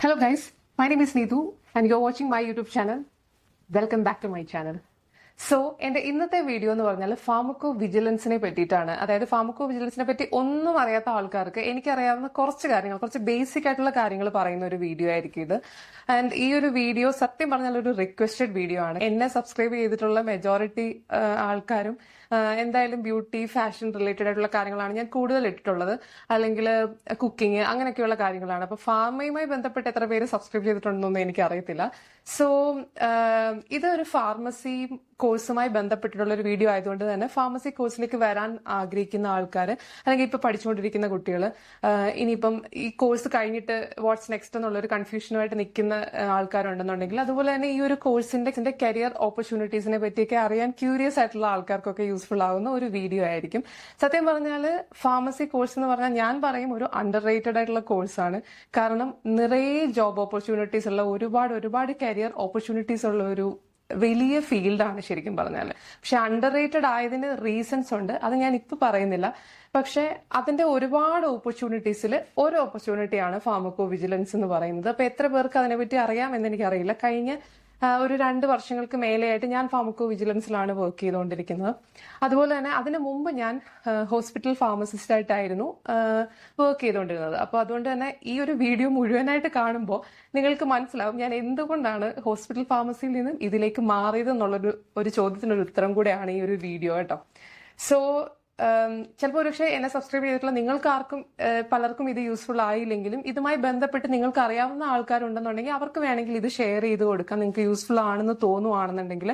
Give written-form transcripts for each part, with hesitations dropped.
Hello guys, my name is Neetu and you're watching my YouTube channel. Welcome back to my channel. So എന്റെ ഇന്നത്തെ video എന്ന് പറഞ്ഞാൽ pharmaco വിജിലൻസിനെ പറ്റിയിട്ടാണ്. അതായത് pharmaco വിജിലൻസിനെ പറ്റി ഒന്നും അറിയാത്ത ആൾക്കാർക്ക് എനിക്കറിയാവുന്ന കുറച്ച് കാര്യങ്ങൾ, കുറച്ച് ബേസിക് ആയിട്ടുള്ള കാര്യങ്ങൾ പറയുന്ന ഒരു വീഡിയോ ആയിരിക്കും ഇത്. ആൻഡ് ഈ ഒരു വീഡിയോ സത്യം പറഞ്ഞാൽ ഒരു റിക്വസ്റ്റഡ് വീഡിയോ ആണ്. എന്നെ സബ്സ്ക്രൈബ് ചെയ്തിട്ടുള്ള മെജോറിറ്റി ആൾക്കാരും എന്തായാലും ബ്യൂട്ടി ഫാഷൻ റിലേറ്റഡ് ആയിട്ടുള്ള കാര്യങ്ങളാണ് ഞാൻ കൂടുതൽ ഇട്ടിട്ടുള്ളത്, അല്ലെങ്കിൽ കുക്കിംഗ് അങ്ങനെയൊക്കെയുള്ള കാര്യങ്ങളാണ്. അപ്പൊ ഫാർമയുമായി ബന്ധപ്പെട്ട് എത്ര പേര് സബ്സ്ക്രൈബ് ചെയ്തിട്ടുണ്ടെന്നൊന്നും എനിക്ക് അറിയത്തില്ല. സോ ഇതൊരു ഫാർമസി കോഴ്സുമായി ബന്ധപ്പെട്ടിട്ടുള്ള ഒരു വീഡിയോ ആയതുകൊണ്ട് തന്നെ ഫാർമസി കോഴ്സിലേക്ക് വരാൻ ആഗ്രഹിക്കുന്ന ആൾക്കാർ, അല്ലെങ്കിൽ ഇപ്പൊ പഠിച്ചുകൊണ്ടിരിക്കുന്ന കുട്ടികൾ, ഇനിയിപ്പം ഈ കോഴ്സ് കഴിഞ്ഞിട്ട് വാട്ട്സ് നെക്സ്റ്റ് എന്നുള്ളൊരു കൺഫ്യൂഷനുമായിട്ട് നിൽക്കുന്ന ആൾക്കാരുണ്ടെന്നുണ്ടെങ്കിൽ, അതുപോലെ തന്നെ ഈ ഒരു കോഴ്സിന്റെ കരിയർ ഓപ്പർച്യൂണിറ്റീസിനെ പറ്റിയൊക്കെ അറിയാൻ ക്യൂരിയസ് ആയിട്ടുള്ള ആൾക്കാർക്കൊക്കെ യൂസ്ഫുൾ ആവുന്ന ഒരു വീഡിയോ ആയിരിക്കും. സത്യം പറഞ്ഞാൽ ഫാർമസി കോഴ്സ് എന്ന് പറഞ്ഞാൽ ഞാൻ പറയും ഒരു അണ്ടർ റേറ്റഡ് ആയിട്ടുള്ള കോഴ്സാണ്. കാരണം നിറയെ ജോബ് ഓപ്പർച്യൂണിറ്റീസ് ഉള്ള ഒരുപാട് കരിയർ ഓപ്പർച്യൂണിറ്റീസ് ഉള്ള ഒരു വലിയ ഫീൽഡാണ് ശരിക്കും പറഞ്ഞാൽ. പക്ഷെ അണ്ടർ റേറ്റഡ് ആയതിന് റീസൺസ് ഉണ്ട്, അത് ഞാൻ ഇപ്പൊ പറയുന്നില്ല. പക്ഷെ അതിന്റെ ഒരുപാട് ഓപ്പർച്യൂണിറ്റീസിൽ ഒരു ഓപ്പർച്യൂണിറ്റിയാണ് ഫാർമക്കോ വിജിലൻസ് എന്ന് പറയുന്നത്. അപ്പൊ എത്ര പേർക്ക് അതിനെപ്പറ്റി അറിയാമെന്ന് എനിക്കറിയില്ല. കഴിഞ്ഞ ഒരു 2 വർഷങ്ങൾക്ക് മേലെയായിട്ട് ഞാൻ ഫാർമക്കോ വിജിലൻസിലാണ് വർക്ക് ചെയ്തുകൊണ്ടിരിക്കുന്നത്. അതുപോലെ തന്നെ അതിനു മുമ്പ് ഞാൻ ഹോസ്പിറ്റൽ ഫാർമസിസ്റ്റ് ആയിട്ടായിരുന്നു വർക്ക് ചെയ്തുകൊണ്ടിരുന്നത്. അപ്പൊ അതുകൊണ്ട് തന്നെ ഈ ഒരു വീഡിയോ മുഴുവനായിട്ട് കാണുമ്പോൾ നിങ്ങൾക്ക് മനസ്സിലാവും ഞാൻ എന്തുകൊണ്ടാണ് ഹോസ്പിറ്റൽ ഫാർമസിയിൽ നിന്നും ഇതിലേക്ക് മാറിയത് എന്നുള്ളൊരു ചോദ്യത്തിനൊരു ഉത്തരം കൂടെയാണ് ഈ ഒരു വീഡിയോ കേട്ടോ. സോ ചിലപ്പോൾ ഒരുപക്ഷെ എന്നെ സബ്സ്ക്രൈബ് ചെയ്തിട്ടുള്ള നിങ്ങൾക്ക് ആർക്കും പലർക്കും ഇത് യൂസ്ഫുൾ ആയില്ലെങ്കിലും ഇതുമായി ബന്ധപ്പെട്ട് നിങ്ങൾക്ക് അറിയാവുന്ന ആൾക്കാരുണ്ടെന്നുണ്ടെങ്കിൽ അവർക്ക് വേണമെങ്കിൽ ഇത് ഷെയർ ചെയ്ത് കൊടുക്കാം, നിങ്ങൾക്ക് യൂസ്ഫുൾ ആണെന്ന് തോന്നുവാണെന്നുണ്ടെങ്കിൽ.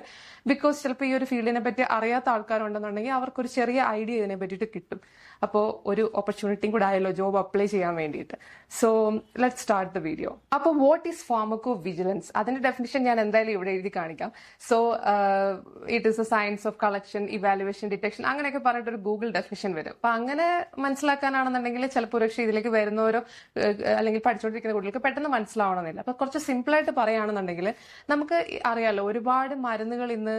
ബിക്കോസ് ചിലപ്പോൾ ഈ ഒരു ഫീൽഡിനെ പറ്റി അറിയാത്ത ആൾക്കാരുണ്ടെന്നുണ്ടെങ്കിൽ അവർക്കൊരു ചെറിയ ഐഡിയ ഇതിനെ പറ്റിയിട്ട് കിട്ടും. അപ്പോൾ ഒരു ഓപ്പർച്യൂണിറ്റിയും കൂടെ ആയല്ലോ ജോബ് അപ്ലൈ ചെയ്യാൻ വേണ്ടിയിട്ട്. So let start the video. അപ്പോൾ വാട്ട് ഈസ് ഫാർമക്കോ വിജിലൻസ്? അതിന്റെ ഡെഫിനിഷൻ ഞാൻ എന്തായാലും ഇവിടെ എഴുതി കാണിക്കാം. So it is A science of collection, evaluation, detection അങ്ങനെയൊക്കെ പറഞ്ഞിട്ടൊരു ഗൂഗിൾ ഡെഫിനിഷൻ വരും. അപ്പൊ അങ്ങനെ മനസ്സിലാക്കാനാണെന്നുണ്ടെങ്കിൽ ചിലപ്പോൾ ഒരുപക്ഷെ ഇതിലേക്ക് വരുന്നവരോ അല്ലെങ്കിൽ പഠിച്ചുകൊണ്ടിരിക്കുന്ന കുട്ടികൾക്ക് പെട്ടെന്ന് മനസ്സിലാവണമെന്നില്ല. അപ്പൊ കുറച്ച് സിമ്പിൾ ആയിട്ട് പറയുകയാണെന്നുണ്ടെങ്കിൽ നമുക്ക് അറിയാലോ ഒരുപാട് മരുന്നുകൾ ഇന്ന്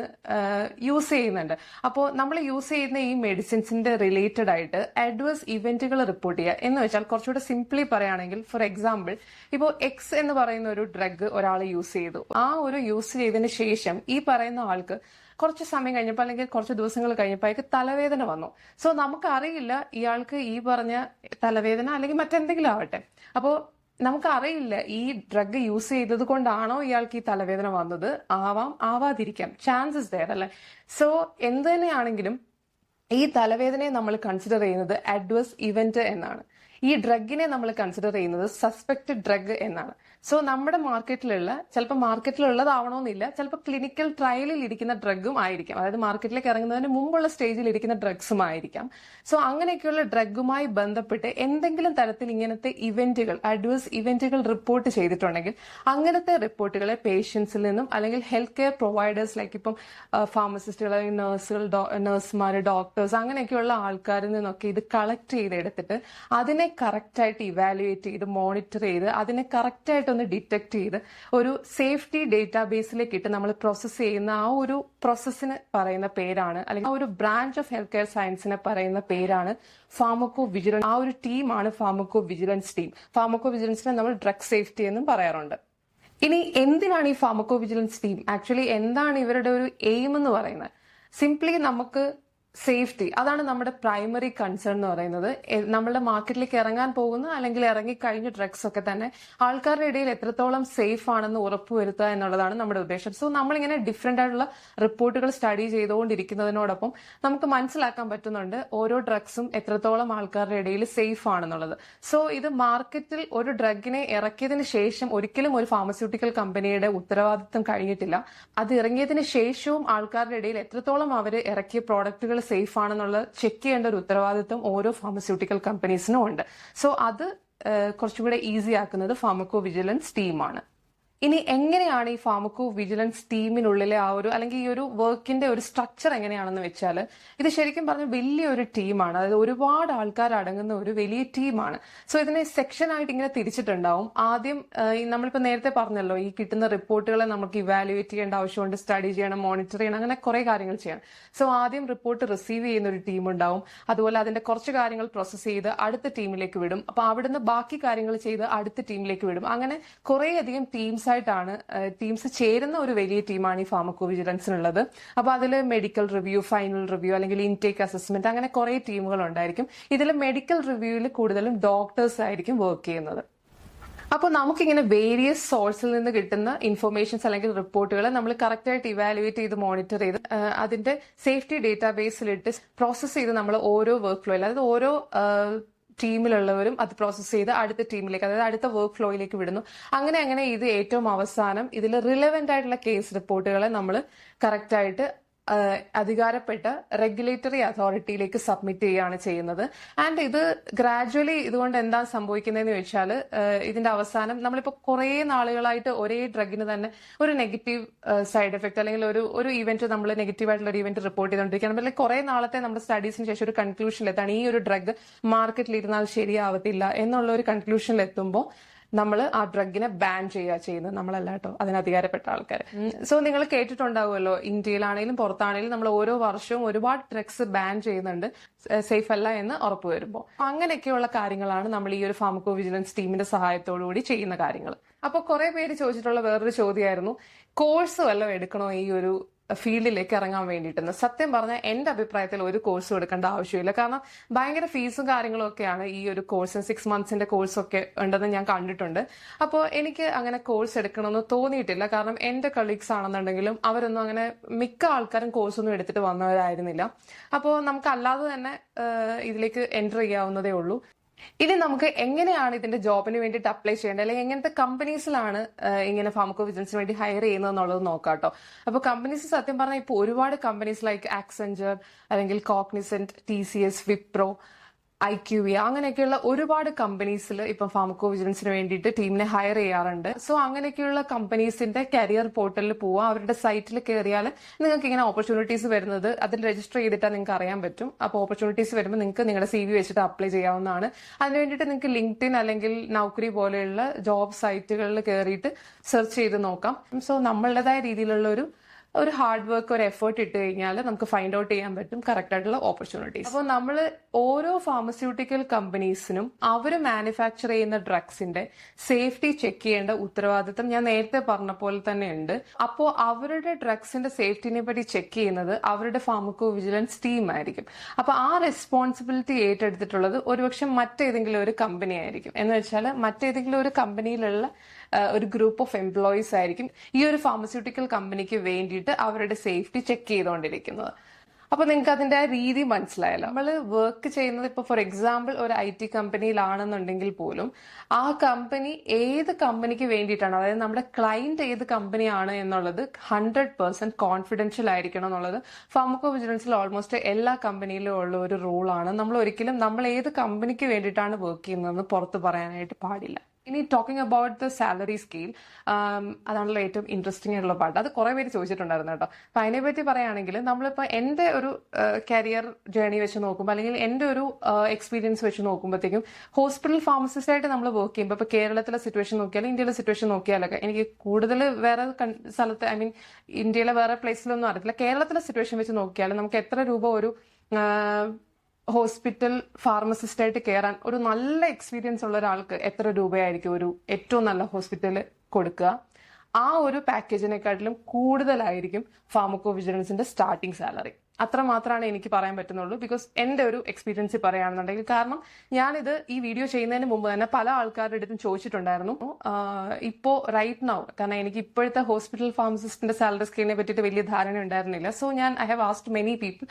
യൂസ് ചെയ്യുന്നുണ്ട്. അപ്പോൾ നമ്മൾ യൂസ് ചെയ്യുന്ന ഈ മെഡിസിൻസിന്റെ റിലേറ്റഡ് ആയിട്ട് അഡ്വേഴ്സ് ഇവന്റുകൾ റിപ്പോർട്ട് ചെയ്യുക എന്ന് വെച്ചാൽ കുറച്ചുകൂടെ സിംപ്ലി പറയുകയാണെങ്കിൽ, ഫോർ എക്സാമ്പിൾ ഇപ്പോൾ എക്സ് എന്ന് പറയുന്ന ഒരു ഡ്രഗ് ഒരാൾ യൂസ് ചെയ്തു. ആ ഒരു യൂസ് ചെയ്തതിന് ശേഷം ഈ പറയുന്ന ആൾക്ക് കുറച്ച് സമയം കഴിഞ്ഞപ്പോൾ അല്ലെങ്കിൽ കുറച്ച് ദിവസങ്ങൾ കഴിഞ്ഞപ്പോൾ അയാൾക്ക് തലവേദന വന്നു. സോ നമുക്കറിയില്ല ഇയാൾക്ക് ഈ പറഞ്ഞ തലവേദന അല്ലെങ്കിൽ മറ്റെന്തെങ്കിലും ആവട്ടെ. അപ്പോൾ നമുക്കറിയില്ല ഈ ഡ്രഗ് യൂസ് ചെയ്തത് കൊണ്ടാണോ ഇയാൾക്ക് ഈ തലവേദന വന്നത്. ആവാതിരിക്കാം, ചാൻസസ് ദയർ അല്ലെ. സോ എന്ത് തന്നെയാണെങ്കിലും ഈ തലവേദനയെ നമ്മൾ കൺസിഡർ ചെയ്യുന്നത് അഡ്വേഴ്സ് ഇവന്റ് എന്നാണ്. ഈ ഡ്രഗിനെ നമ്മൾ കൺസിഡർ ചെയ്യുന്നത് സസ്പെക്റ്റഡ് ഡ്രഗ് എന്നാണ്. സോ നമ്മുടെ മാർക്കറ്റിലുള്ള, ചിലപ്പോൾ മാർക്കറ്റിലുള്ളതാവണമെന്നില്ല, ചിലപ്പോൾ ക്ലിനിക്കൽ ട്രയലിൽ ഇരിക്കുന്ന ഡ്രഗും ആയിരിക്കാം, അതായത് മാർക്കറ്റിലേക്ക് ഇറങ്ങുന്നതിന് മുമ്പുള്ള സ്റ്റേജിൽ ഇരിക്കുന്ന ഡ്രഗ്സും ആയിരിക്കാം. സോ അങ്ങനെയൊക്കെയുള്ള ഡ്രഗുമായി ബന്ധപ്പെട്ട് എന്തെങ്കിലും തരത്തിൽ ഇങ്ങനത്തെ ഇവന്റുകൾ, അഡ്വേഴ്സ് ഇവന്റുകൾ റിപ്പോർട്ട് ചെയ്തിട്ടുണ്ടെങ്കിൽ അങ്ങനത്തെ റിപ്പോർട്ടുകളെ പേഷ്യൻസിൽ നിന്നും അല്ലെങ്കിൽ ഹെൽത്ത് കെയർ പ്രൊവൈഡേഴ്സ് ലൈക്ക് ഇപ്പം ഫാർമസിസ്റ്റുകൾ, നഴ്സുമാർ, ഡോക്ടേഴ്സ് അങ്ങനെയൊക്കെയുള്ള ആൾക്കാരിൽ നിന്നൊക്കെ ഇത് കളക്ട് ചെയ്തെടുത്തിട്ട് അതിനെ കറക്റ്റായിട്ട് ഇവാലുവേറ്റ് ചെയ്ത് മോണിറ്റർ ചെയ്ത് അതിനെ കറക്റ്റായിട്ട് ഒന്ന് ഡിറ്റക്ട് ചെയ്ത് ഒരു സേഫ്റ്റി ഡേറ്റാബേസിലേക്ക് ഇട്ട് നമ്മൾ പ്രോസസ് ചെയ്യുന്ന ആ ഒരു പ്രോസസ്സിന് പറയുന്ന പേരാണ്, അല്ലെങ്കിൽ ആ ഒരു ബ്രാഞ്ച് ഓഫ് ഹെൽത്ത് കെയർ സയൻസിനെ പറയുന്ന പേരാണ് ഫാർമക്കോ വിജിലൻസ്. ആ ഒരു ടീമാണ് ഫാർമക്കോ വിജിലൻസ് ടീം. ഫാർമക്കോ വിജിലൻസിനെ നമ്മൾ ഡ്രഗ് സേഫ്റ്റി എന്നും പറയാറുണ്ട്. ഇനി എന്തിനാണ് ഈ ഫാർമക്കോ വിജിലൻസ് ടീം? ആക്ച്വലി എന്താണ് ഇവരുടെ ഒരു എയിം എന്ന് പറയുന്നത്? സിംപ്ലി നമുക്ക് സേഫ്റ്റി, അതാണ് നമ്മുടെ പ്രൈമറി കൺസേൺ എന്ന് പറയുന്നത്. നമ്മളുടെ മാർക്കറ്റിലേക്ക് ഇറങ്ങാൻ പോകുന്ന അല്ലെങ്കിൽ ഇറങ്ങിക്കഴിഞ്ഞ ഡ്രഗ്സ് ഒക്കെ തന്നെ ആൾക്കാരുടെ ഇടയിൽ എത്രത്തോളം സേഫ് ആണെന്ന് ഉറപ്പുവരുത്തുക എന്നുള്ളതാണ് നമ്മുടെ ഉദ്ദേശം. സോ നമ്മളിങ്ങനെ ഡിഫറെന്റ് ആയിട്ടുള്ള റിപ്പോർട്ടുകൾ സ്റ്റഡി ചെയ്തുകൊണ്ടിരിക്കുന്നതിനോടൊപ്പം നമുക്ക് മനസ്സിലാക്കാൻ പറ്റുന്നുണ്ട് ഓരോ ഡ്രഗ്സും എത്രത്തോളം ആൾക്കാരുടെ ഇടയിൽ സേഫ് ആണെന്നുള്ളത്. സോ ഇത് മാർക്കറ്റിൽ ഒരു ഡ്രഗിനെ ഇറക്കിയതിന് ശേഷം ഒരിക്കലും ഒരു ഫാർമസ്യൂട്ടിക്കൽ കമ്പനിയുടെ ഉത്തരവാദിത്തം കഴിഞ്ഞിട്ടില്ല. അത് ഇറങ്ങിയതിന് ശേഷവും ആൾക്കാരുടെ ഇടയിൽ എത്രത്തോളം അവർ ഇറക്കിയ പ്രോഡക്റ്റുകൾ സേഫ് ആണെന്നുള്ളത് ചെക്ക് ചെയ്യേണ്ട ഒരു ഉത്തരവാദിത്വം ഓരോ ഫാർമസ്യൂട്ടിക്കൽ കമ്പനീസിനും ഉണ്ട്. സോ അത് കുറച്ചുകൂടെ ഈസി ആക്കുന്നത് ഫാർമക്കോ വിജിലൻസ് ടീമാണ്. ഇനി എങ്ങനെയാണ് ഈ ഫാർമക്കോ വിജിലൻസ് ടീമിനുള്ളിലെ ആ ഒരു അല്ലെങ്കിൽ ഈ ഒരു വർക്കിന്റെ ഒരു സ്ട്രക്ചർ എങ്ങനെയാണെന്ന് വെച്ചാൽ ഇത് ശരിക്കും പറഞ്ഞ വലിയൊരു ടീമാണ്. അതായത് ഒരുപാട് ആൾക്കാർ അടങ്ങുന്ന ഒരു വലിയ ടീമാണ്. സോ ഇതിനെ സെക്ഷൻ ആയിട്ട് ഇങ്ങനെ തിരിച്ചിട്ടുണ്ടാവും. ആദ്യം നമ്മളിപ്പോൾ നേരത്തെ പറഞ്ഞല്ലോ, ഈ കിട്ടുന്ന റിപ്പോർട്ടുകളെ നമുക്ക് ഇവാലുവേറ്റ് ചെയ്യേണ്ട ആവശ്യമുണ്ട്, സ്റ്റഡി ചെയ്യണം, മോണിറ്റർ ചെയ്യണം, അങ്ങനെ കുറെ കാര്യങ്ങൾ ചെയ്യണം. സോ ആദ്യം റിപ്പോർട്ട് റിസീവ് ചെയ്യുന്ന ഒരു ടീം ഉണ്ടാവും. അതുപോലെ അതിന്റെ കുറച്ച് കാര്യങ്ങൾ പ്രോസസ്സ് ചെയ്ത് അടുത്ത ടീമിലേക്ക് വിടും. അപ്പൊ അവിടുന്ന് ബാക്കി കാര്യങ്ങൾ ചെയ്ത് അടുത്ത ടീമിലേക്ക് വിടും. അങ്ങനെ കുറേയധികം ടീംസ് ചേരുന്ന ഒരു വലിയ ടീമാണ് ഈ ഫാർമക്കോ വിജിലൻസിനുള്ളത്. അപ്പൊ അതിൽ മെഡിക്കൽ റിവ്യൂ, ഫൈനൽ റിവ്യൂ, അല്ലെങ്കിൽ ഇൻടേക്ക് അസസ്മെന്റ്, അങ്ങനെ കുറെ ടീമുകൾ ഉണ്ടായിരിക്കും. ഇതിൽ മെഡിക്കൽ റിവ്യൂവിൽ കൂടുതലും ഡോക്ടേഴ്സ് ആയിരിക്കും വർക്ക് ചെയ്യുന്നത്. അപ്പോൾ നമുക്കിങ്ങനെ വേരിയസ് സോഴ്സിൽ നിന്ന് കിട്ടുന്ന ഇൻഫർമേഷൻസ് അല്ലെങ്കിൽ റിപ്പോർട്ടുകൾ നമ്മൾ കറക്റ്റായിട്ട് ഇവാലുവേറ്റ് ചെയ്ത് മോണിറ്റർ ചെയ്ത് അതിന്റെ സേഫ്റ്റി ഡേറ്റാബേസിലിട്ട് പ്രോസസ്സ് ചെയ്ത് നമ്മൾ ഓരോ വർക്ക് ഫ്ലോയിൽ, അതായത് ഓരോ ടീമിലുള്ളവരും അത് പ്രോസസ്സ് ചെയ്ത് അടുത്ത ടീമിലേക്ക്, അതായത് അടുത്ത വർക്ക് ഫ്ലോയിലേക്ക് വിടുന്നു. അങ്ങനെ ഇത് ഏറ്റവും അവസാനം ഇതിൽ റിലവന്റ് ആയിട്ടുള്ള കേസ് റിപ്പോർട്ടുകളെ നമ്മൾ കറക്റ്റായിട്ട് അധികാരപ്പെട്ട റെഗുലേറ്ററി അതോറിറ്റിയിലേക്ക് സബ്മിറ്റ് ചെയ്യുകയാണ് ചെയ്യുന്നത്. ആൻഡ് ഇത് ഗ്രാജുവലി ഇതുകൊണ്ട് എന്താ സംഭവിക്കുന്നതെന്ന് ചോദിച്ചാൽ ഇതിന്റെ അവസാനം നമ്മളിപ്പോൾ കുറേ നാളുകളായിട്ട് ഒരേ ഡ്രഗിന് തന്നെ ഒരു നെഗറ്റീവ് സൈഡ് എഫക്ട് അല്ലെങ്കിൽ ഒരു ഇവന്റ് നമ്മൾ നെഗറ്റീവ് ആയിട്ടുള്ള ഒരു ഇവന്റ് റിപ്പോർട്ട് ചെയ്തുകൊണ്ടിരിക്കുകയാണ്. അല്ലെങ്കിൽ കുറെ നാളത്തെ നമ്മുടെ സ്റ്റഡീസിന് ശേഷം ഒരു കൺക്ലൂഷനിലെത്താണ് ഈ ഒരു ഡ്രഗ് മാർക്കറ്റിൽ ഇരുന്നാൽ ശരിയാവത്തില്ല എന്നുള്ള ഒരു കൺക്ലൂഷനിലെത്തുമ്പോൾ നമ്മൾ ആ ഡ്രഗിനെ ബാൻ ചെയ്യുന്നത്. നമ്മളല്ല കേട്ടോ, അതിന് അധികാരപ്പെട്ട ആൾക്കാർ. സോ നിങ്ങൾ കേട്ടിട്ടുണ്ടാവുമല്ലോ, ഇന്ത്യയിലാണെങ്കിലും പുറത്താണെങ്കിലും നമ്മൾ ഓരോ വർഷവും ഒരുപാട് ഡ്രഗ്സ് ബാൻ ചെയ്യുന്നുണ്ട് സേഫ് അല്ല എന്ന് ഉറപ്പ് വരുമ്പോൾ. അങ്ങനെയൊക്കെയുള്ള കാര്യങ്ങളാണ് നമ്മൾ ഈ ഒരു ഫാർമക്കോ വിജിലൻസ് ടീമിന്റെ സഹായത്തോടു കൂടി ചെയ്യുന്ന കാര്യങ്ങൾ. അപ്പോൾ കുറെ പേര് ചോദിച്ചിട്ടുള്ള വേറൊരു ചോദ്യമായിരുന്നു, കോഴ്സ് വല്ലതും എടുക്കണോ ഈ ഒരു ഫീൽഡിലേക്ക് ഇറങ്ങാൻ വേണ്ടിയിട്ടെന്ന്. സത്യം പറഞ്ഞാൽ എന്റെ അഭിപ്രായത്തിൽ ഒരു കോഴ്സും എടുക്കേണ്ട ആവശ്യമില്ല. കാരണം ഭയങ്കര ഫീസും കാര്യങ്ങളും ഒക്കെയാണ് ഈ ഒരു കോഴ്സ്. 6 monthsന്റെ കോഴ്സൊക്കെ ഉണ്ടെന്ന് ഞാൻ കണ്ടിട്ടുണ്ട്. അപ്പോൾ എനിക്ക് അങ്ങനെ കോഴ്സ് എടുക്കണമെന്ന് തോന്നിയിട്ടില്ല. കാരണം എന്റെ കളീഗ്സ് ആണെന്നുണ്ടെങ്കിലും അവരൊന്നും അങ്ങനെ മിക്ക ആൾക്കാരും കോഴ്സൊന്നും എടുത്തിട്ട് വന്നവരായിരുന്നില്ല. അപ്പോൾ നമുക്ക് അല്ലാതെ തന്നെ ഇതിലേക്ക് എൻ്റർ ചെയ്യാവുന്നതേ ഉള്ളൂ. ഇനി നമുക്ക് എങ്ങനെയാണ് ഇതിന്റെ ജോബിന് വേണ്ടിയിട്ട് അപ്ലൈ ചെയ്യേണ്ടത്, അല്ലെങ്കിൽ എങ്ങനത്തെ കമ്പനീസിലാണ് ഇങ്ങനെ ഫാർമക്കോ വിജിലൻസിന് വേണ്ടി ഹയർ ചെയ്യുന്നത് എന്നുള്ളത് നോക്കാം കേട്ടോ. അപ്പൊ കമ്പനീസ് സത്യം പറഞ്ഞാൽ ഇപ്പോൾ ഒരുപാട് കമ്പനീസ് ലൈക്ക് ആക്സെഞ്ചർ, അല്ലെങ്കിൽ കോഗ്നിസന്റ്, TCS, വിപ്രോ, IQVIA, അങ്ങനെയൊക്കെയുള്ള ഒരുപാട് കമ്പനീസിൽ ഇപ്പം ഫാർമക്കോ വിജിലൻസിന് വേണ്ടിയിട്ട് ടീമിനെ ഹയർ ചെയ്യാറുണ്ട്. സോ അങ്ങനെയൊക്കെയുള്ള കമ്പനീസിന്റെ കരിയർ പോർട്ടലിൽ പോവുക, അവരുടെ സൈറ്റിൽ കയറിയാൽ നിങ്ങൾക്ക് ഇങ്ങനെ ഓപ്പർച്യൂണിറ്റീസ് വരുന്നത് അതിൽ രജിസ്റ്റർ ചെയ്തിട്ടാൽ നിങ്ങൾക്ക് അറിയാൻ പറ്റും. അപ്പോൾ ഓപ്പർച്യൂണിറ്റീസ് വരുമ്പോൾ നിങ്ങൾക്ക് നിങ്ങളുടെ CV വെച്ചിട്ട് അപ്ലൈ ചെയ്യാവുന്നതാണ്. അതിന് വേണ്ടിയിട്ട് നിങ്ങൾക്ക് ലിങ്ക്ഡിൻ അല്ലെങ്കിൽ നൗക്കറി പോലെയുള്ള ജോബ് സൈറ്റുകളിൽ കയറിയിട്ട് സെർച്ച് ചെയ്ത് നോക്കാം. സോ നമ്മളുടേതായ രീതിയിലുള്ള ഒരു ഹാർഡ് വർക്ക്, ഒരു എഫേർട്ട് ഇട്ട് കഴിഞ്ഞാൽ നമുക്ക് ഫൈൻഡ് ഔട്ട് ചെയ്യാൻ പറ്റും കറക്റ്റ് ആയിട്ടുള്ള ഓപ്പർച്യൂണിറ്റീസ്. അപ്പോൾ നമ്മൾ ഓരോ ഫാർമസ്യൂട്ടിക്കൽ കമ്പനീസിനും അവർ മാനുഫാക്ചർ ചെയ്യുന്ന ഡ്രഗ്സിന്റെ സേഫ്റ്റി ചെക്ക് ചെയ്യേണ്ട ഉത്തരവാദിത്തം ഞാൻ നേരത്തെ പറഞ്ഞ പോലെ തന്നെ ഉണ്ട്. അപ്പോൾ അവരുടെ ഡ്രഗ്സിന്റെ സേഫ്റ്റിനെ പറ്റി ചെക്ക് ചെയ്യുന്നത് അവരുടെ ഫാർമക്കോ വിജിലൻസ് ടീം ആയിരിക്കും. അപ്പൊ ആ റെസ്പോൺസിബിലിറ്റി ഏറ്റെടുത്തിട്ടുള്ളത് ഒരുപക്ഷെ മറ്റേതെങ്കിലും ഒരു കമ്പനി ആയിരിക്കും. എന്ന് വെച്ചാൽ മറ്റേതെങ്കിലും ഒരു കമ്പനിയിലുള്ള ഒരു ഗ്രൂപ്പ് ഓഫ് എംപ്ലോയീസ് ആയിരിക്കും ഈ ഒരു ഫാർമസ്യൂട്ടിക്കൽ കമ്പനിക്ക് വേണ്ടിയിട്ട് അവരുടെ സേഫ്റ്റി ചെക്ക് ചെയ്തുകൊണ്ടിരിക്കുന്നത്. അപ്പൊ നിങ്ങൾക്ക് അതിന്റെ ആ രീതി മനസ്സിലായല്ലോ. നമ്മൾ വർക്ക് ചെയ്യുന്നത് ഇപ്പോൾ ഫോർ എക്സാമ്പിൾ ഒരു IT കമ്പനിയിലാണെന്നുണ്ടെങ്കിൽ പോലും ആ കമ്പനി ഏത് കമ്പനിക്ക് വേണ്ടിയിട്ടാണ്, അതായത് നമ്മുടെ ക്ലയന്റ് ഏത് കമ്പനിയാണ് എന്നുള്ളത് 100% കോൺഫിഡൻഷ്യൽ ആയിരിക്കണം എന്നുള്ളത് ഫാർമക്കോ വിജിലൻസിൽ ഓൾമോസ്റ്റ് എല്ലാ കമ്പനിയിലും ഉള്ള ഒരു റൂളാണ്. നമ്മൾ ഒരിക്കലും നമ്മൾ ഏത് കമ്പനിക്ക് വേണ്ടിയിട്ടാണ് വർക്ക് ചെയ്യുന്നതെന്ന് പുറത്ത് പറയാനായിട്ട് പാടില്ല. ഇനി talking about the salary scale, അതാണല്ലോ ഏറ്റവും ഇൻട്രസ്റ്റിംഗ് ആയിട്ടുള്ള പാർട്ട്. അത് കുറെ പേര് ചോദിച്ചിട്ടുണ്ടായിരുന്നു കേട്ടോ. അപ്പൊ അതിനെപ്പറ്റി പറയുകയാണെങ്കിൽ നമ്മളിപ്പോൾ എൻ്റെ ഒരു കരിയർ ജേർണി വെച്ച് നോക്കുമ്പോൾ, അല്ലെങ്കിൽ എൻ്റെ ഒരു എക്സ്പീരിയൻസ് വെച്ച് നോക്കുമ്പോഴത്തേക്കും ഹോസ്പിറ്റൽ ഫാർമസിസ്റ്റ് ആയിട്ട് നമ്മൾ വർക്ക് ചെയ്യുമ്പോൾ, ഇപ്പോൾ കേരളത്തിലെ സിറ്റുവേഷൻ നോക്കിയാലും ഇന്ത്യയിലെ സിറ്റുവേഷൻ നോക്കിയാലൊക്കെ എനിക്ക് കൂടുതൽ വേറെ സ്ഥലത്ത്, ഐ മീൻ ഇന്ത്യയിലെ വേറെ പ്ലേസിലൊന്നും അറിയത്തില്ല, കേരളത്തിലെ സിറ്റുവേഷൻ വെച്ച് നോക്കിയാലും നമുക്ക് എത്ര രൂപ ഒരു ഹോസ്പിറ്റൽ ഫാർമസിസ്റ്റ് ആയിട്ട് കയറാൻ ഒരു നല്ല എക്സ്പീരിയൻസ് ഉള്ള ഒരാൾക്ക് എത്ര രൂപയായിരിക്കും ഒരു ഏറ്റവും നല്ല ഹോസ്പിറ്റലിൽ കൊടുക്കുക? ആ ഒരു പാക്കേജിനെക്കാട്ടിലും കൂടുതലായിരിക്കും ഫാർമക്കോ വിജിലൻസിന്റെ സ്റ്റാർട്ടിംഗ് സാലറി. അത്ര മാത്രമാണ് എനിക്ക് പറയാൻ പറ്റുന്നുള്ളൂ. ബിക്കോസ് എൻ്റെ ഒരു എക്സ്പീരിയൻസ് പറയുകയാണെന്നുണ്ടെങ്കിൽ, കാരണം ഞാനിത് ഈ വീഡിയോ ചെയ്യുന്നതിന് മുമ്പ് തന്നെ പല ആൾക്കാരുടെ അടുത്തും ചോദിച്ചിട്ടുണ്ടായിരുന്നു. ഇപ്പോൾ റൈറ്റ് നൗ, കാരണം എനിക്ക് ഇപ്പോഴത്തെ ഹോസ്പിറ്റൽ ഫാർമസിസ്റ്റിന്റെ സാലറി സ്കെയിലിനെ പറ്റിയിട്ട് വലിയ ധാരണ ഉണ്ടായിരുന്നില്ല. So I have asked many people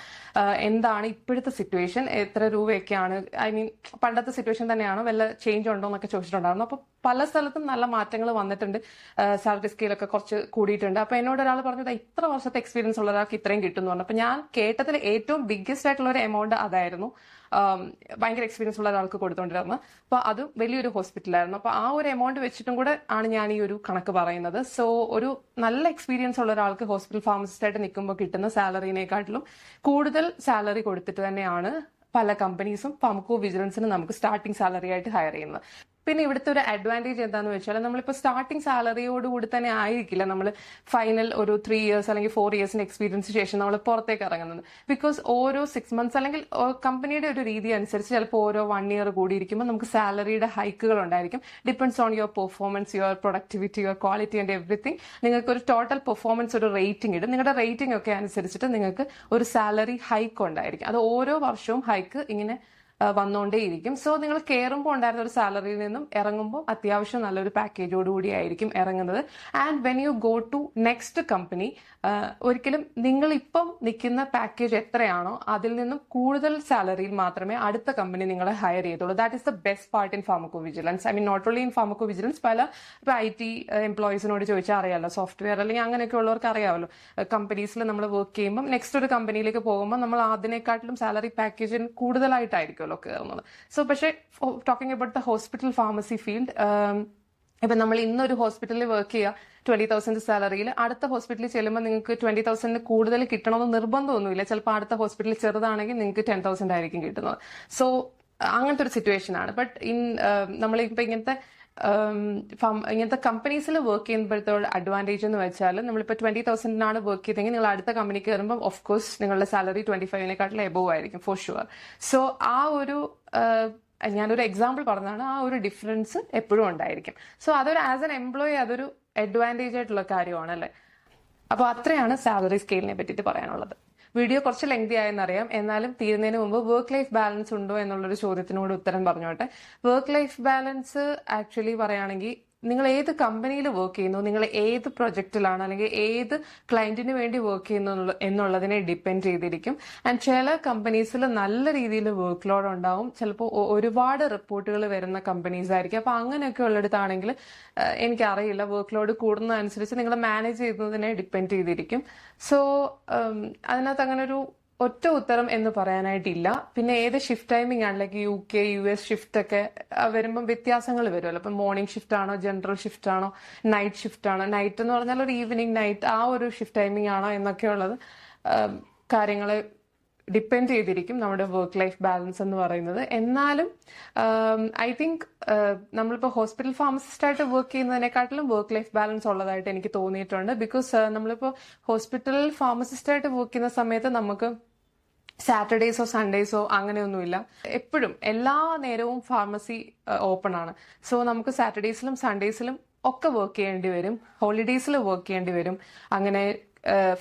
എന്താണ് ഇപ്പോഴത്തെ സിറ്റുവേഷൻ, എത്ര രൂപയൊക്കെയാണ്, ഐ മീൻ പണ്ടത്തെ സിറ്റുവേഷൻ തന്നെയാണോ, വല്ല ചേഞ്ച് ഉണ്ടോ എന്നൊക്കെ ചോദിച്ചിട്ടുണ്ടായിരുന്നു. അപ്പോൾ പല സ്ഥലത്തും നല്ല മാറ്റങ്ങൾ വന്നിട്ടുണ്ട്, സാലറി സ്കെയിലൊക്കെ കുറച്ച് കൂടിയിട്ടുണ്ട്. അപ്പൊ എന്നോട് ഒരാൾ പറഞ്ഞത് ഇത്ര വർഷത്തെ എക്സ്പീരിയൻസ് ഉള്ള ഒരാൾക്ക് ഇത്രയും കിട്ടുന്നു പറഞ്ഞു. അപ്പൊ ഞാൻ കേട്ടതിൽ ഏറ്റവും ബിഗ്ഗസ്റ്റ് ആയിട്ടുള്ള ഒരു എമൗണ്ട് അതായിരുന്നു. ഭയങ്കര എക്സ്പീരിയൻസ് ഉള്ള ഒരാൾക്ക് കൊടുത്തോണ്ടിരുന്നത്. അപ്പൊ അത് വലിയൊരു ഹോസ്പിറ്റലായിരുന്നു. അപ്പൊ ആ ഒരു എമൗണ്ട് വെച്ചിട്ടും കൂടെ ആണ് ഞാൻ ഈ ഒരു കണക്ക് പറയുന്നത്. സോ ഒരു നല്ല എക്സ്പീരിയൻസ് ഉള്ള ഒരാൾക്ക് ഹോസ്പിറ്റൽ ഫാർമസിസ്റ്റ് ആയിട്ട് നിൽക്കുമ്പോൾ കിട്ടുന്ന സാലറിനെക്കാട്ടിലും കൂടുതൽ സാലറി കൊടുത്തിട്ട് തന്നെയാണ് പല കമ്പനീസും ഫാർമക്കോ വിജിലൻസിന് നമുക്ക് സ്റ്റാർട്ടിംഗ് സാലറി ആയിട്ട് ഹയർ ചെയ്യുന്നത്. പിന്നെ ഇവിടുത്തെ ഒരു അഡ്വാൻറ്റേജ് എന്താണെന്ന് വെച്ചാൽ നമ്മളിപ്പോൾ സ്റ്റാർട്ടിംഗ് സാലറിയോടുകൂടി തന്നെ ആയിരിക്കില്ല നമ്മൾ ഫൈനൽ ഒരു 3 years അല്ലെങ്കിൽ 4 yearsന്റെ എക്സ്പീരിയൻസ് ശേഷം നമ്മൾ പുറത്തേക്ക് ഇറങ്ങുന്നത്. ബിക്കോസ് ഓരോ 6 months അല്ലെങ്കിൽ കമ്പനിയുടെ ഒരു രീതി അനുസരിച്ച് ചിലപ്പോൾ ഓരോ 1 year കൂടി ഇരിക്കുമ്പോൾ നമുക്ക് സാലറിയുടെ ഹൈക്കുകൾ ഉണ്ടായിരിക്കും. Depends on your performance, your productivity, your quality and everything. നിങ്ങൾക്ക് ഒരു ടോട്ടൽ പെർഫോമൻസ് ഒരു റേറ്റിംഗ് ഇടും. നിങ്ങളുടെ റേറ്റിംഗ് ഒക്കെ അനുസരിച്ചിട്ട് നിങ്ങൾക്ക് ഒരു സാലറി ഹൈക്ക് ഉണ്ടായിരിക്കും. അത് ഓരോ വർഷവും ഹൈക്ക് ഇങ്ങനെ വന്നുകൊണ്ടേയിരിക്കും. സോ നിങ്ങൾ കയറുമ്പോൾ ഉണ്ടായിരുന്ന ഒരു സാലറിയിൽ നിന്നും ഇറങ്ങുമ്പോൾ അത്യാവശ്യം നല്ലൊരു പാക്കേജോടുകൂടി ആയിരിക്കും ഇറങ്ങുന്നത്. And when you go to next company, ഒരിക്കലും നിങ്ങൾ ഇപ്പം നിൽക്കുന്ന പാക്കേജ് എത്രയാണോ അതിൽ നിന്നും കൂടുതൽ സാലറിയിൽ മാത്രമേ അടുത്ത കമ്പനി നിങ്ങളെ ഹയർ ചെയ്തുള്ളൂ. That is the best part in pharmacovigilance. I mean not only in pharmacovigilance, പല ഇപ്പൊ IT എംപ്ലോയീസിനോട് ചോദിച്ചാൽ അറിയാമല്ലോ, സോഫ്റ്റ്വെയർ അല്ലെങ്കിൽ അങ്ങനെയൊക്കെ ഉള്ളവർക്ക് അറിയാമല്ലോ, കമ്പനീസിൽ നമ്മൾ വർക്ക് ചെയ്യുമ്പോൾ നെക്സ്റ്റ് ഒരു കമ്പനിയിലേക്ക് പോകുമ്പോൾ നമ്മൾ അതിനെക്കാട്ടിലും സാലറി പാക്കേജിന് കൂടുതലായിട്ടായിരിക്കും കയറുന്നത്. സോ പക്ഷേ talking about the hospital pharmacy field, ഇപ്പൊ നമ്മൾ ഇന്നൊരു ഹോസ്പിറ്റലിൽ വർക്ക് ചെയ്യുക 20,000 സാലറിയിൽ, അടുത്ത ഹോസ്പിറ്റലിൽ ചെല്ലുമ്പോൾ നിങ്ങൾക്ക് 20,000 കൂടുതൽ കിട്ടണമെന്ന് നിർബന്ധമൊന്നുമില്ല. ചിലപ്പോൾ അടുത്ത ഹോസ്പിറ്റലിൽ ചെറുതാണെങ്കിൽ നിങ്ങൾക്ക് 10,000 ആയിരിക്കും കിട്ടുന്നത്. സോ അങ്ങനത്തെ ഒരു സിറ്റുവേഷൻ ആണ്. ബട്ട് നമ്മളിപ്പോ ഇങ്ങനത്തെ കമ്പനീസിൽ വർക്ക് ചെയ്യുമ്പോഴത്തെ അഡ്വാൻറ്റേജ് എന്ന് വെച്ചാൽ നമ്മളിപ്പോൾ 20,000 വർക്ക് ചെയ്തെങ്കിൽ നിങ്ങൾ അടുത്ത കമ്പനി കയറുമ്പോൾ ഓഫ് കോഴ്സ് നിങ്ങളുടെ സാലറി 25-നേക്കാട്ടിലും എബോവ് ആയിരിക്കും ഫോർ ഷുവർ. സോ ആ ഒരു ഞാനൊരു എക്സാമ്പിൾ പറഞ്ഞതാണ്, ആ ഒരു ഡിഫറൻസ് എപ്പോഴും ഉണ്ടായിരിക്കും. സോ അതൊരു ആസ് എൻ എംപ്ലോയി അതൊരു അഡ്വാൻറ്റേജ് ആയിട്ടുള്ള കാര്യമാണ് അല്ലേ. അപ്പോൾ അത്രയാണ് സാലറി സ്കെയിലിനെ പറ്റിയിട്ട് പറയാനുള്ളത്. വീഡിയോ കുറച്ച് ലെങ്തി ആയെന്നറിയാം, എന്നാലും തീരുന്നതിന് മുമ്പ് വർക്ക് ലൈഫ് ബാലൻസ് ഉണ്ടോ എന്നുള്ളൊരു ചോദ്യത്തിനോട് ഉത്തരം പറഞ്ഞോട്ടെ. വർക്ക് ലൈഫ് ബാലൻസ് ആക്ച്വലി പറയുകയാണെങ്കിൽ നിങ്ങൾ ഏത് കമ്പനിയിൽ വർക്ക് ചെയ്യുന്നു, നിങ്ങൾ ഏത് പ്രൊജക്റ്റിലാണ് അല്ലെങ്കിൽ ഏത് ക്ലയന്റിന് വേണ്ടി വർക്ക് ചെയ്യുന്നു എന്നുള്ളതിനെ ഡിപ്പെൻഡ് ചെയ്തിരിക്കും. ആൻഡ് ചില കമ്പനീസിൽ നല്ല രീതിയിൽ വർക്ക് ലോഡ് ഉണ്ടാവും, ചിലപ്പോൾ ഒരുപാട് റിപ്പോർട്ടുകൾ വരുന്ന കമ്പനീസ് ആയിരിക്കും. അപ്പൊ അങ്ങനെയൊക്കെ ഉള്ളിടത്താണെങ്കിൽ എനിക്കറിയില്ല, വർക്ക് ലോഡ് കൂടുന്നതനുസരിച്ച് നിങ്ങൾ മാനേജ് ചെയ്യുന്നതിനെ ഡിപ്പെൻഡ് ചെയ്തിരിക്കും. സോ അതിനകത്ത് അങ്ങനെ ഒരു ഒറ്റ ഉത്തരം എന്ന് പറയാനായിട്ടില്ല. പിന്നെ ഏത് ഷിഫ്റ്റ് ടൈമിംഗ് ആണ്, ലൈക്ക് UK US ഷിഫ്റ്റ് ഒക്കെ വരുമ്പം വ്യത്യാസങ്ങൾ വരുമല്ലോ. ഇപ്പം മോർണിംഗ് ഷിഫ്റ്റ് ആണോ, ജനറൽ ഷിഫ്റ്റ് ആണോ, നൈറ്റ് ഷിഫ്റ്റ് ആണോ, നൈറ്റ് എന്ന് പറഞ്ഞാൽ ഒരു ഈവനിങ് നൈറ്റ് ആ ഒരു ഷിഫ്റ്റ് ടൈമിംഗ് ആണോ എന്നൊക്കെയുള്ളത് കാര്യങ്ങളെ ഡിപ്പെൻഡ് ചെയ്തിരിക്കും നമ്മുടെ വർക്ക് ലൈഫ് ബാലൻസ് എന്ന് പറയുന്നത്. എന്നാലും ഐ തിങ്ക് നമ്മളിപ്പോൾ ഹോസ്പിറ്റൽ ഫാർമസിസ്റ്റ് ആയിട്ട് വർക്ക് ചെയ്യുന്നതിനെക്കാട്ടിലും വർക്ക് ലൈഫ് ബാലൻസ് ഉള്ളതായിട്ട് എനിക്ക് തോന്നിയിട്ടുണ്ട്. ബിക്കോസ് നമ്മളിപ്പോൾ ഹോസ്പിറ്റൽ ഫാർമസിസ്റ്റ് ആയിട്ട് വർക്ക് ചെയ്യുന്ന സമയത്ത് നമുക്ക് സാറ്റർഡേസോ സൺഡേസോ അങ്ങനെയൊന്നുമില്ല. എപ്പോഴും എല്ലാ നേരവും ഫാർമസി ഓപ്പൺ ആണ്. സോ നമുക്ക് സാറ്റർഡേസിലും സൺഡേസിലും ഒക്കെ വർക്ക് ചെയ്യേണ്ടി വരും, ഹോളിഡേയ്സിൽ വർക്ക് ചെയ്യേണ്ടി വരും. അങ്ങനെ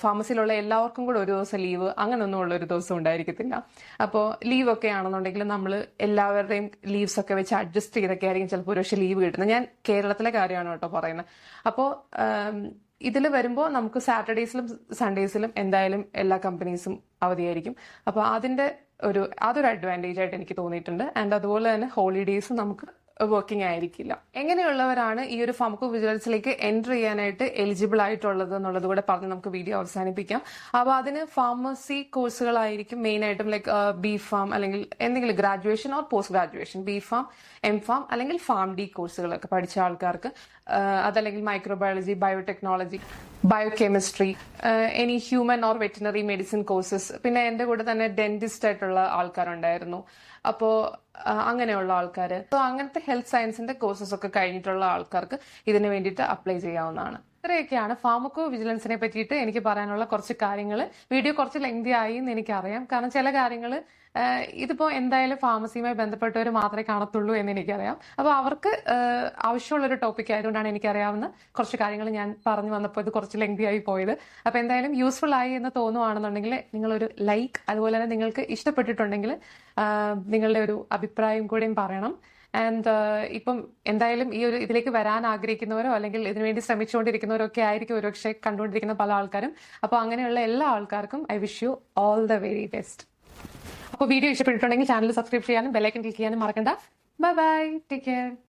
ഫാർമസിയിലുള്ള എല്ലാവർക്കും കൂടെ ഒരു ദിവസം ലീവ് അങ്ങനെയൊന്നും ഉള്ള ഒരു ദിവസം ഉണ്ടായിരിക്കത്തില്ല. അപ്പോൾ ലീവ് ഒക്കെ ആണെന്നുണ്ടെങ്കിൽ നമ്മൾ എല്ലാവരുടെയും ലീവ്സ് ഒക്കെ വെച്ച് അഡ്ജസ്റ്റ് ചെയ്തൊക്കെ ആയിരിക്കും ചിലപ്പോൾ ഒരു പക്ഷേ ലീവ് കിട്ടുന്നത്. ഞാൻ കേരളത്തിലെ കാര്യമാണ് കേട്ടോ പറയുന്നത്. അപ്പോൾ ഇതിൽ വരുമ്പോൾ നമുക്ക് സാറ്റർഡേസിലും സൺഡേസിലും എന്തായാലും എല്ലാ കമ്പനീസും അവധിയായിരിക്കും. അപ്പോൾ അതൊരു അഡ്വാൻറ്റേജ് ആയിട്ട് എനിക്ക് തോന്നിയിട്ടുണ്ട്. ആൻഡ് അതുപോലെ തന്നെ ഹോളിഡേയ്സ് നമുക്ക് വർക്കിംഗ് ആയിരിക്കില്ല. എങ്ങനെയുള്ളവരാണ് ഈ ഒരു ഫാർമക്കോ വിജിലൻസിലേക്ക് എൻറ്റർ ചെയ്യാനായിട്ട് എലിജിബിൾ ആയിട്ടുള്ളത് എന്നുള്ളത് കൂടെ പറഞ്ഞ് നമുക്ക് വീഡിയോ അവസാനിപ്പിക്കാം. അപ്പോൾ അതിന് ഫാർമസി കോഴ്സുകളായിരിക്കും മെയിൻ ആയിട്ടും, ലൈക്ക് B.Pharm അല്ലെങ്കിൽ എന്തെങ്കിലും graduation or post graduation, B.Pharm, M.Pharm അല്ലെങ്കിൽ PharmD കോഴ്സുകളൊക്കെ പഠിച്ച ആൾക്കാർക്ക്, അതല്ലെങ്കിൽ microbiology, biotechnology, biochemistry, any human or veterinary medicine courses. പിന്നെ എൻ്റെ കൂടെ തന്നെ ഡെന്റിസ്റ്റ് ആയിട്ടുള്ള ആൾക്കാരുണ്ടായിരുന്നു. അപ്പോൾ അങ്ങനെയുള്ള ആൾക്കാർ, സോ അങ്ങനത്തെ ഹെൽത്ത് സയൻസിന്റെ കോഴ്സസ് ഒക്കെ കഴിഞ്ഞിട്ടുള്ള ആൾക്കാർക്ക് ഇതിന് വേണ്ടിയിട്ട് അപ്ലൈ ചെയ്യാവുന്നതാണ്. ഇത്രയൊക്കെയാണ് ഫാർമക്കോ വിജിലൻസിനെ പറ്റിയിട്ട് എനിക്ക് പറയാനുള്ള കുറച്ച് കാര്യങ്ങൾ. വീഡിയോ കുറച്ച് ലെങ്തി ആയി എന്ന് എനിക്കറിയാം, കാരണം ചില കാര്യങ്ങൾ ഇതിപ്പോ എന്തായാലും ഫാർമസിയുമായി ബന്ധപ്പെട്ടവർ മാത്രമേ കാണത്തുള്ളൂ എന്ന് എനിക്കറിയാം. അപ്പോൾ അവർക്ക് ആവശ്യമുള്ളൊരു ടോപ്പിക് ആയതുകൊണ്ടാണ് എനിക്കറിയാവുന്ന കുറച്ച് കാര്യങ്ങൾ ഞാൻ പറഞ്ഞു വന്നപ്പോൾ ഇത് കുറച്ച് ലെങ്തി ആയി പോയത്. അപ്പോൾ എന്തായാലും യൂസ്ഫുൾ ആയി എന്ന് തോന്നുവാണെന്നുണ്ടെങ്കിൽ നിങ്ങളൊരു ലൈക്ക്, അതുപോലെ തന്നെ നിങ്ങൾക്ക് ഇഷ്ടപ്പെട്ടിട്ടുണ്ടെങ്കിൽ നിങ്ങളുടെ ഒരു അഭിപ്രായം കൂടെയും പറയണം. ആൻഡ് ഇപ്പം എന്തായാലും ഈ ഒരു ഇതിലേക്ക് വരാൻ ആഗ്രഹിക്കുന്നവരോ അല്ലെങ്കിൽ ഇതിനുവേണ്ടി ശ്രമിച്ചുകൊണ്ടിരിക്കുന്നവരോ ഒക്കെ ആയിരിക്കും ഒരുപക്ഷെ കണ്ടുകൊണ്ടിരിക്കുന്ന പല ആൾക്കാരും. അപ്പോൾ അങ്ങനെയുള്ള എല്ലാ ആൾക്കാർക്കും I wish you all the very best. അപ്പോൾ വീഡിയോ ഇഷ്ടപ്പെട്ടിട്ടുണ്ടെങ്കിൽ ചാനൽ സബ്സ്ക്രൈബ് ചെയ്യാനും ബെല്ലൈക്കൺ ക്ലിക്ക് ചെയ്യാനും മറക്കണ്ട. Bye bye, take care.